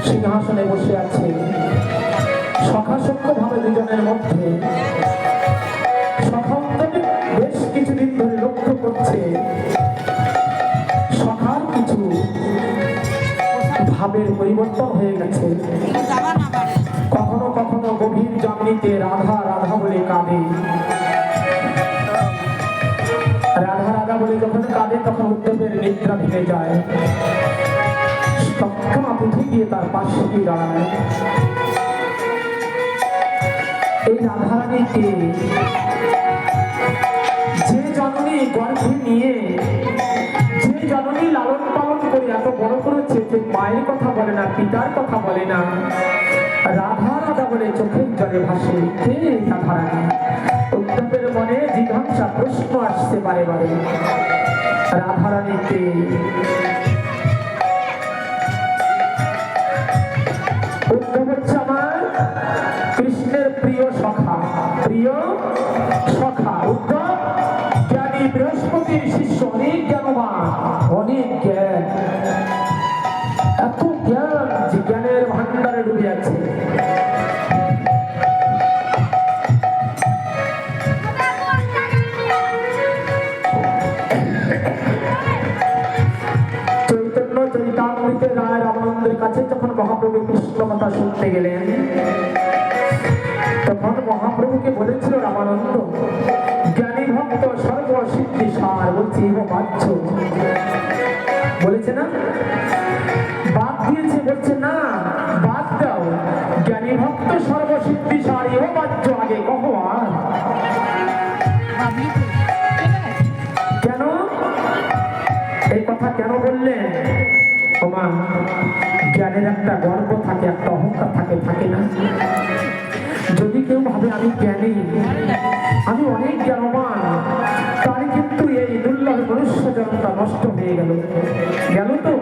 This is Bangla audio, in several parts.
সিংহাসনে বসে আছে। সখাসখ্যভাবে দুজনের মধ্যে সখান্তরে বেশ কিছুদিন ধরে লক্ষ্য করছে সখার কিছু ভাবের পরিবর্তন হয়ে গেছে। কখনো কখনো গভীর জন্মিতে রাধা রাধা বলে কাঁদে, রাধা রাধা বলে যখন কাঁদে তখন উদ্ধবের নিদ্রা ভেঙে যায়। তৎক্ষণাৎ উঠে গিয়ে তার পাশে গিয়ে দাঁড়ায়। এই রাধারানীকে যে জননী গর্ভে নিয়ে, যে জননী লালন পালন করে এত বড় করেছে, যে মায়ের কথা বলে না, পিতার কথা বলে না, রাধা রাধা বলে চোখের জলে ভাসে, কে রাধারানী? উদ্ধবের মনে জিজ্ঞাসা প্রশ্ন আসতে বারে বারে, রাধারানীকে উদ্ধব হচ্ছে আমার কৃষ্ণের প্রিয় সখা, প্রিয় সখা। উদ্ধব জ্ঞানী বৃহস্পতির শিষ্য, অনেক জ্ঞানবান, অনেক জ্ঞান, এত জ্ঞান যে জ্ঞানের ভান্ডারে ডুবে আছে। চৈতন্য চরিতামৃতে রায় রামানন্দের কাছে যখন মহাপ্রভু কৃষ্ণ কথা শুনতে গেলেন, তখন মহাপ্রভুকে বলেছিল রামানন্দ, জ্ঞানী ভক্ত সর্বসিদ্ধি সার, বলছে এও বাহ্য, বলেছে না, বাদ দিয়েছে, বলছে না বাদ দাও, জ্ঞানী ভক্ত সর্বসিদ্ধি সার এও বাহ্য, আগে কহ। আর কেন এই কথা কেন বললেন? ওমা, জ্ঞানের একটা গর্ব থাকে, একটা অহংকার থাকে, থাকে না? যদি কেউ ভাবে আমি জ্ঞানী, আমি অনেক জ্ঞানবান, তার কিন্তু এই দুর্লভ মনুষ্য জন্মটা নষ্ট হয়ে গেল, গেল তো।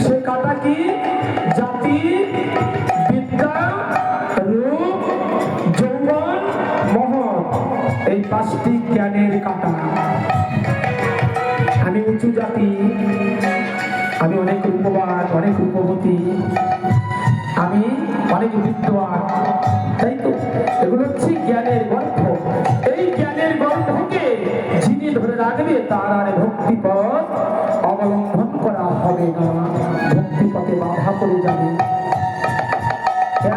সে কাটা কি? জাতি, বিদ্যা, রূপ, যৌবন, মহৎ, এই পাঁচটি জ্ঞানের কাটা। আমি উঁচু জাতি, আমি অনেক রূপবান, অনেক রূপবতী, আমি অনেক বিদ্বান, তাই তো? এগুলো হচ্ছে জ্ঞানের গর্ভ। এই জ্ঞানের গর্ভকে যিনি ধরে রাখবে তার আর ভক্তিপথ অবলম্বন করা হবে না, ভক্তিপথে বাধা পড়ে যাবে,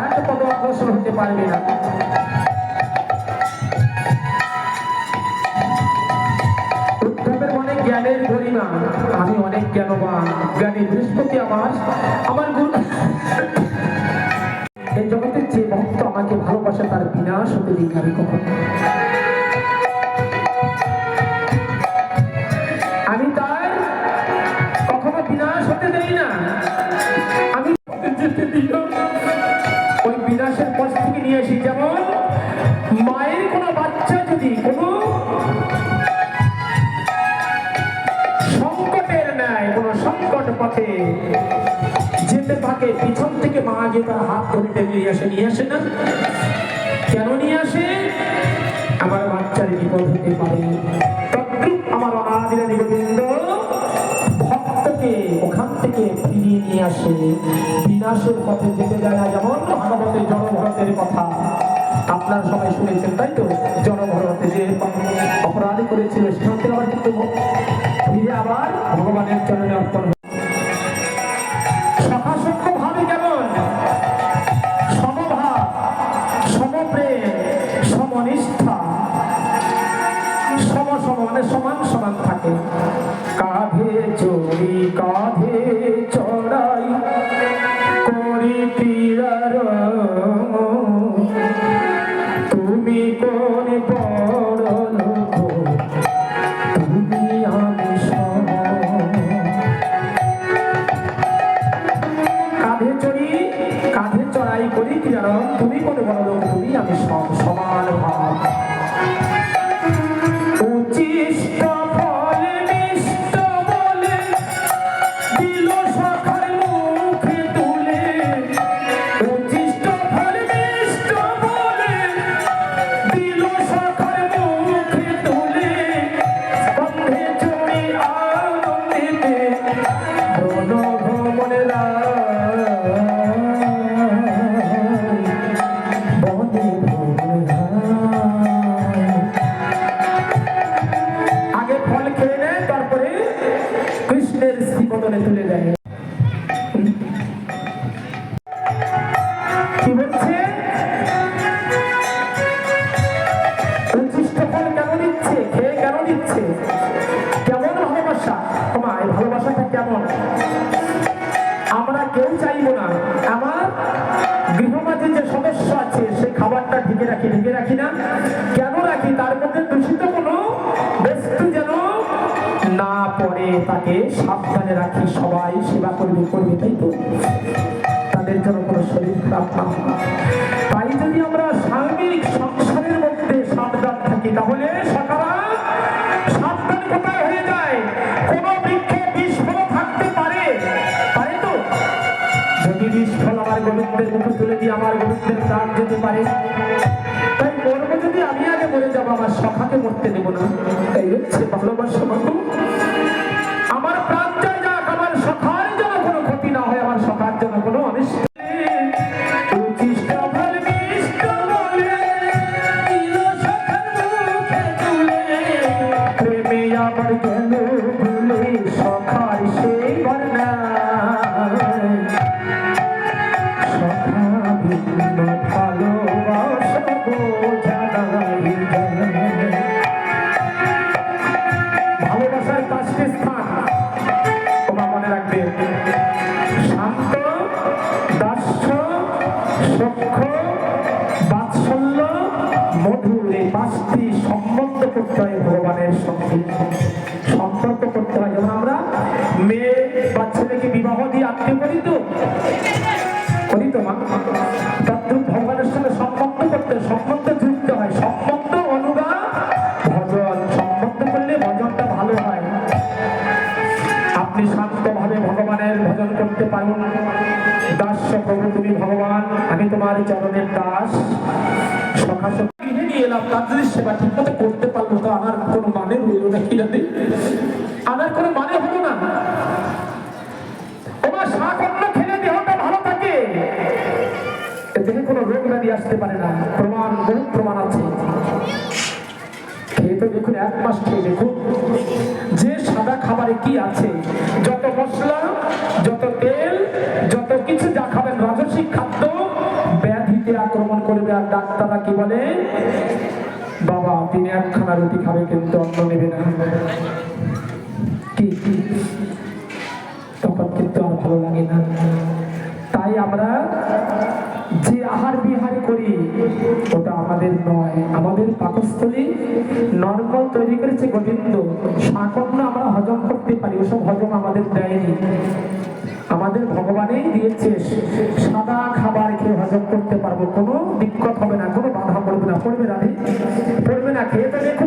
এক পদ অগ্রসর হতে পারবে না। উদ্ধবের মনে জ্ঞানের গরিমা, আমি অনেক জ্ঞানবান, জ্ঞানী বৃহস্পতি আমার গুরু। এই জগতের যে ভক্ত আমাকে ভালোবাসে তার বিনাশ হতে দিই আমি কখনো। আমি তার কখনো বিনাশ হতে দেই না, আমি যেতে দিই। ওই বিনাশের পথ থেকে নিয়ে আসি। যেমন মায়ের কোনো বাচ্চা যদি কোনো সংকটের ন্যায় কোনো সংকট পথে যেতে থাকে, পিছন থেকে মা গিয়ে তার হাত ধরে টেনে নিয়ে আসে না? কেন নিয়ে আসে? আমার বাচ্চার বিপদ হতে পারে। তদ্রূপ আমার অনাদির গোবিন্দ ভক্তকে ওখান থেকে ফিরিয়ে নিয়ে আসে, বিনাশের পথে যেতে দেয় না। যেমন ভাগবতের জনভরতের কথা আপনারা সবাই শুনেছেন, তাই তো? জনভরতে যে অপরাধ করেছিল সেখান থেকে আবার কিন্তু ফিরে আবার ভগবানের চরণে অর্পণ। সখাসখ্যভাবে কেমন? সমভাব, সমপ্রেম, সমনিষ্ঠা, মানে সমান সমান থাকে। কাঁধে চড়ি কাঁধে চড়াই করি প্রিয়ার, তুমি কোন বড় লোক, তুমি আমি কাঁধে চড়াই করি কি জানো? তুমি কোন বড় লোক, তুমি আমি সব সমান ভাব। উচ্ছিষ্ট ফল মিষ্ট বলে দিল সখার মুখে তুলে, উচ্ছিষ্ট ফল মিষ্ট বলে দিল সখার মুখে তুলে, স্কন্ধে চড়ি আনন্দিতে বনে আগে ফল খেয়ে নেয়, তারপরে কৃষ্ণের শ্রীবদনে তুলে দেয়। কি বলছে? উচ্ছিষ্ট ফল কেন দিচ্ছে? খেয়ে কেন দিচ্ছে? কেমন ভালোবাসা? তোমার এই ভালোবাসাটা কেমন? আমরা কেউ চাইবো না আমার গৃহমাঝে যে সদস্য আছে সে খাবারটা ঢেকে রাখি না। কেন রাখি? তার মধ্যে দূষিত কোনো বস্তু যেন না পড়ে, তাকে সাবধানে রাখি। সবাই সেবা করবে, তাই তো? তাদের জন্য কোনো শরীর খারাপ না হয়। তাই যদি আমরা সার্বিক সংসারের মধ্যে সাবধান থাকি, তাহলে সকারা সাবধান কোথায় হয়ে যায়? কোনো বৃক্ষে বিষ ফল থাকতে পারে তো? যদি বিষ ফল আমার গোবিন্দের মুখে তুলে দিয়ে আমার গোবিন্দের প্রাণ যেতে পারে, তাই মরবো যদি আমি আগে মরে যাবো, আমার সখাকে মরতে দেবো না। এই হচ্ছে ভালোবাসা। আমার প্রাণ চাই যাক, আমার সখার যেন কোনো ক্ষতি না হয়, আমার সখার যেন কোনো অনিষ্ট। ভালোবাসার পাঁচটি স্থান তোমার মনে রাখবে: শান্ত, দাস্য, সখ্য, বাৎসল্য, মধুর। এই পাঁচটি সম্বন্ধ করতে হয় ভগবানের সঙ্গে, সম্পর্ক করতে হয়। যেমন আমরা মেয়ে বা ছেলেকে বিবাহ দিয়ে আত্মীয় করি তো মা, তদ্রূপ ভগবানের সঙ্গে সম্বন্ধ করতে, সম্বন্ধ যুক্ত হয়। সম্বন্ধ অনুরাগ ভজন, সম্বন্ধ করলে ভজনটা ভালো হয়। আপনি শান্তভাবে ভগবানের ভজন করতে পারুন। দাস্য, প্রভু তুমি ভগবান, আমি তোমার চরণের দাস। সখা গৃহে নিয়ে এলাম, তার যদি সেবা ঠিক মতো করতে পারলো তো আনার কোনো মানে রইল না। কি জানি আনার কোনো মানে হলো না। তোমার শাক অন্য খেলে দেহটা ভালো থাকে, দেহে কোনো রোগ ব্যাধি আসতে পারে না। প্রমাণ, বহু প্রমাণ আছে। খেয়ে তো দেখুন, 1 মাস খেয়ে দেখুন যে সাদা খাবারে কি আছে, যত মশলা, যত তেল, যত কিছু যা খাবেন রাজসিক খাদ্য, ব্যাধিতে আক্রমণ করবে। আর ডাক্তাররা কি বলে? বাবা দিনে 1 খানা রুটি খাবে, কিন্তু অন্ন নেবে না। কি তখন কিন্তু আর ভালো লাগে না। তাই আমরা যে আহার বিহার করি ওটা আমাদের নয়। আমাদের পাকস্থলী নর্মাল তৈরি করেছে গোবিন্দ। শাকন্য আমরা হজম করতে পারি, ওসব হজম আমাদের দেয়নি, আমাদের ভগবানই দিয়েছে। সাদা খাবার খেয়ে হজম করতে পারবো, কোনো দিক্কত হবে না, কোনো বাধা পড়বে না। পড়বে রাধে? পড়বে না। খেয়ে তো দেখুন